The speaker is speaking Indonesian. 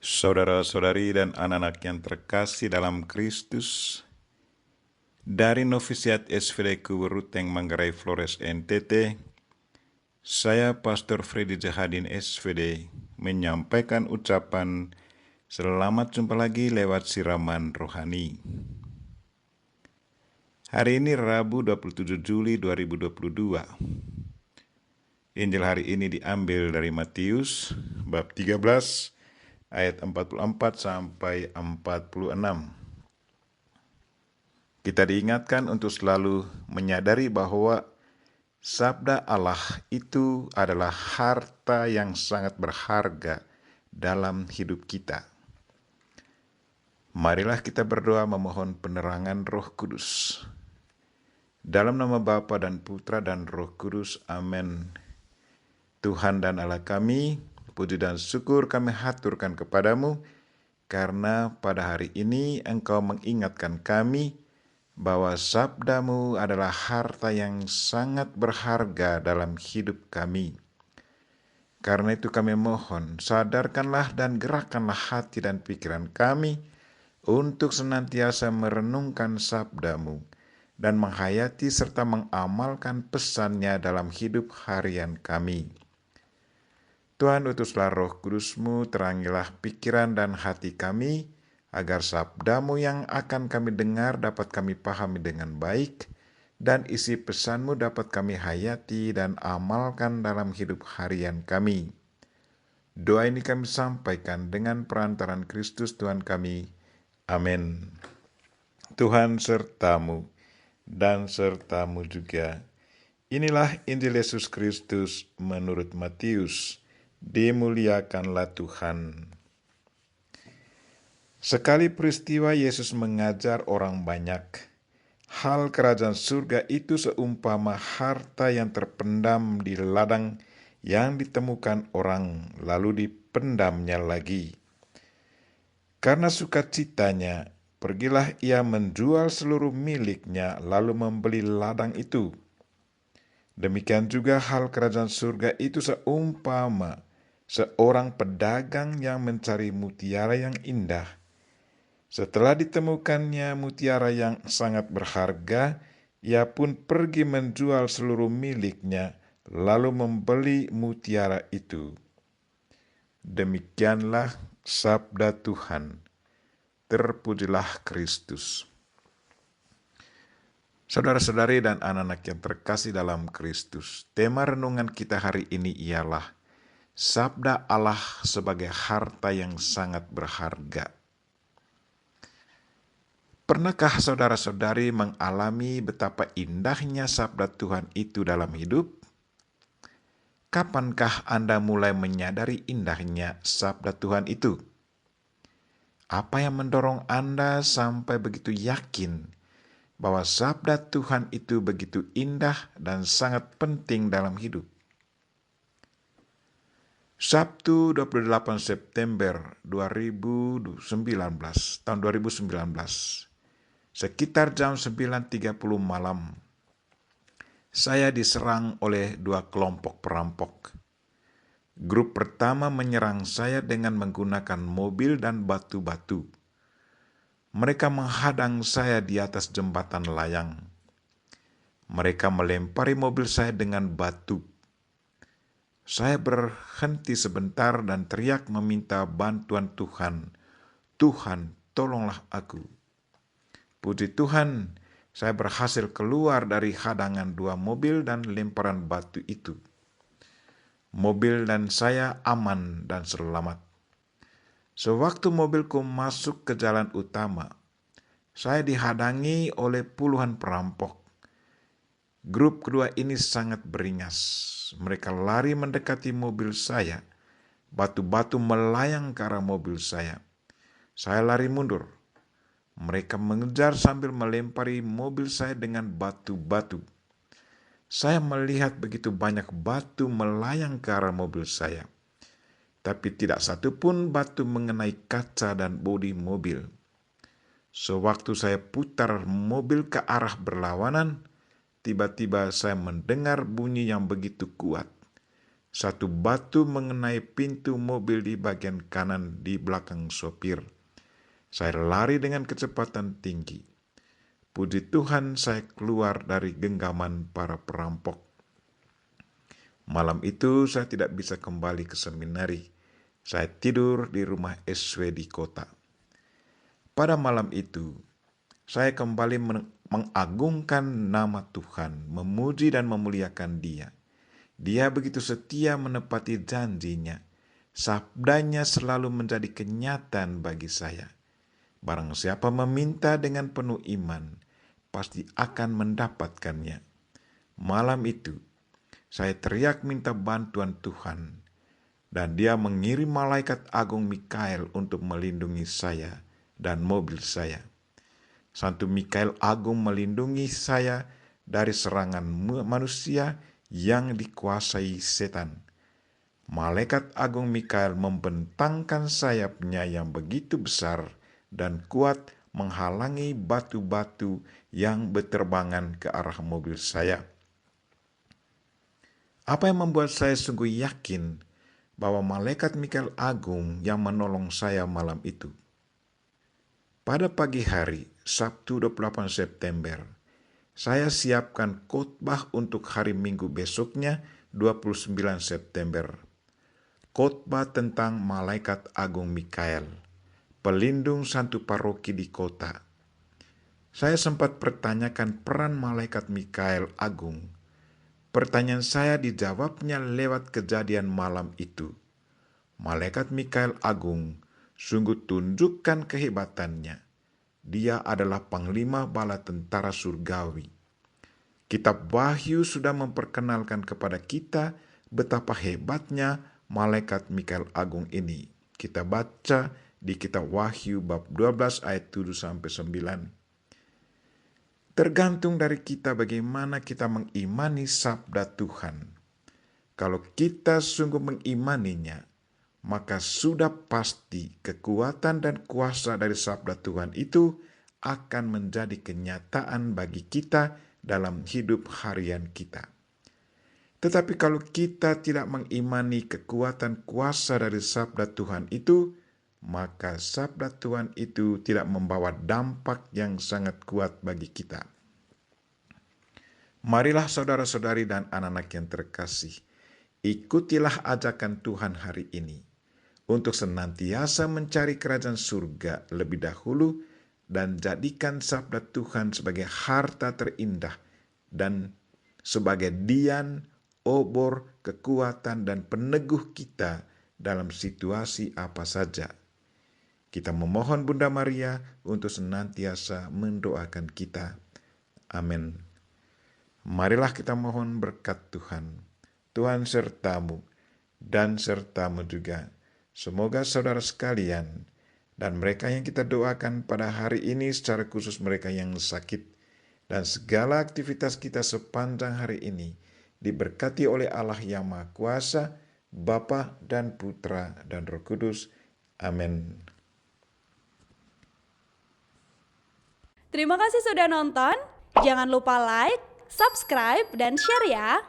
Saudara-saudari dan anak-anak yang terkasih dalam Kristus, dari Novisiat SVD Kuburuteng Manggarai Flores NTT, saya Pastor Freddy Jahadin SVD menyampaikan ucapan selamat jumpa lagi lewat siraman rohani. Hari ini Rabu 27 Juli 2022. Injil hari ini diambil dari Matius bab 13 ayat 44 sampai 46. Kita diingatkan untuk selalu menyadari bahwa sabda Allah itu adalah harta yang sangat berharga dalam hidup kita. Marilah kita berdoa memohon penerangan Roh Kudus. Dalam nama Bapa dan Putra dan Roh Kudus, amin. Tuhan dan Allah kami, puji dan syukur kami haturkan kepadamu, karena pada hari ini Engkau mengingatkan kami bahwa sabdamu adalah harta yang sangat berharga dalam hidup kami. Karena itu kami mohon, sadarkanlah dan gerakkanlah hati dan pikiran kami untuk senantiasa merenungkan sabdamu dan menghayati serta mengamalkan pesannya dalam hidup harian kami. Tuhan, utuslah Roh Kudus-Mu, terangilah pikiran dan hati kami, agar sabdamu yang akan kami dengar dapat kami pahami dengan baik, dan isi pesan-Mu dapat kami hayati dan amalkan dalam hidup harian kami. Doa ini kami sampaikan dengan perantaran Kristus Tuhan kami. Amin. Tuhan sertamu dan sertamu juga. Inilah Injil Yesus Kristus menurut Matius. Dimuliakanlah Tuhan. Sekali peristiwa Yesus mengajar orang banyak. Hal kerajaan surga itu seumpama harta yang terpendam di ladang yang ditemukan orang, lalu dipendamnya lagi. Karena sukacitanya, pergilah ia menjual seluruh miliknya, lalu membeli ladang itu. Demikian juga hal kerajaan surga itu seumpama seorang pedagang yang mencari mutiara yang indah. Setelah ditemukannya mutiara yang sangat berharga, ia pun pergi menjual seluruh miliknya, lalu membeli mutiara itu. Demikianlah sabda Tuhan. Terpujilah Kristus. Saudara-saudari dan anak-anak yang terkasih dalam Kristus, tema renungan kita hari ini ialah sabda Allah sebagai harta yang sangat berharga. Pernahkah saudara-saudari mengalami betapa indahnya sabda Tuhan itu dalam hidup? Kapankah Anda mulai menyadari indahnya sabda Tuhan itu? Apa yang mendorong Anda sampai begitu yakin bahwa sabda Tuhan itu begitu indah dan sangat penting dalam hidup? Sabtu 28 September 2019, tahun 2019, sekitar jam 9.30 malam, saya diserang oleh dua kelompok perampok. Grup pertama menyerang saya dengan menggunakan mobil dan batu-batu. Mereka menghadang saya di atas jembatan layang. Mereka melempari mobil saya dengan batu. Saya berhenti sebentar dan teriak meminta bantuan Tuhan. Tuhan, tolonglah aku. Puji Tuhan, saya berhasil keluar dari hadangan dua mobil dan lemparan batu itu. Mobil dan saya aman dan selamat. Sewaktu mobilku masuk ke jalan utama, saya dihadangi oleh puluhan perampok. Grup kedua ini sangat beringas. Mereka lari mendekati mobil saya. Batu-batu melayang ke arah mobil saya. Saya lari mundur. Mereka mengejar sambil melempari mobil saya dengan batu-batu. Saya melihat begitu banyak batu melayang ke arah mobil saya. Tapi tidak satu pun batu mengenai kaca dan bodi mobil. Sewaktu saya putar mobil ke arah berlawanan, tiba-tiba saya mendengar bunyi yang begitu kuat. Satu batu mengenai pintu mobil di bagian kanan di belakang sopir. Saya lari dengan kecepatan tinggi. Puji Tuhan, saya keluar dari genggaman para perampok. Malam itu saya tidak bisa kembali ke seminari. Saya tidur di rumah SW di kota. Pada malam itu, saya kembali mengagungkan nama Tuhan, memuji dan memuliakan Dia. Dia begitu setia menepati janjinya. Sabdanya selalu menjadi kenyataan bagi saya. Barang siapa meminta dengan penuh iman, pasti akan mendapatkannya. Malam itu, saya teriak minta bantuan Tuhan, dan Dia mengirim malaikat agung Mikael untuk melindungi saya dan mobil saya. Santo Mikael agung melindungi saya dari serangan manusia yang dikuasai setan. Malaikat agung Mikael membentangkan sayapnya yang begitu besar dan kuat menghalangi batu-batu yang berterbangan ke arah mobil saya. Apa yang membuat saya sungguh yakin bahwa malaikat Mikael agung yang menolong saya malam itu? Pada pagi hari, Sabtu 28 September, saya siapkan khotbah untuk hari Minggu besoknya, 29 September. Khotbah tentang malaikat agung Mikael, pelindung santu paroki di kota. Saya sempat pertanyakan peran malaikat Mikael agung. Pertanyaan saya dijawabnya lewat kejadian malam itu. Malaikat Mikael agung sungguh tunjukkan kehebatannya. Dia adalah panglima bala tentara surgawi. Kitab Wahyu sudah memperkenalkan kepada kita betapa hebatnya malaikat Mikael agung ini. Kita baca di kitab Wahyu bab 12 ayat 7-9. Tergantung dari kita bagaimana kita mengimani sabda Tuhan. Kalau kita sungguh mengimaninya, maka sudah pasti kekuatan dan kuasa dari sabda Tuhan itu akan menjadi kenyataan bagi kita dalam hidup harian kita. Tetapi kalau kita tidak mengimani kekuatan kuasa dari sabda Tuhan itu, maka sabda Tuhan itu tidak membawa dampak yang sangat kuat bagi kita. Marilah saudara-saudari dan anak-anak yang terkasih, ikutilah ajakan Tuhan hari ini untuk senantiasa mencari kerajaan surga lebih dahulu dan jadikan sabda Tuhan sebagai harta terindah dan sebagai dian, obor, kekuatan, dan peneguh kita dalam situasi apa saja. Kita memohon Bunda Maria untuk senantiasa mendoakan kita. Amin. Marilah kita mohon berkat Tuhan. Tuhan sertamu dan sertamu juga. Semoga saudara sekalian dan mereka yang kita doakan pada hari ini, secara khusus mereka yang sakit, dan segala aktivitas kita sepanjang hari ini diberkati oleh Allah yang Maha Kuasa, Bapa dan Putra dan Roh Kudus. Amin. Terima kasih sudah nonton. Jangan lupa like, subscribe, dan share ya.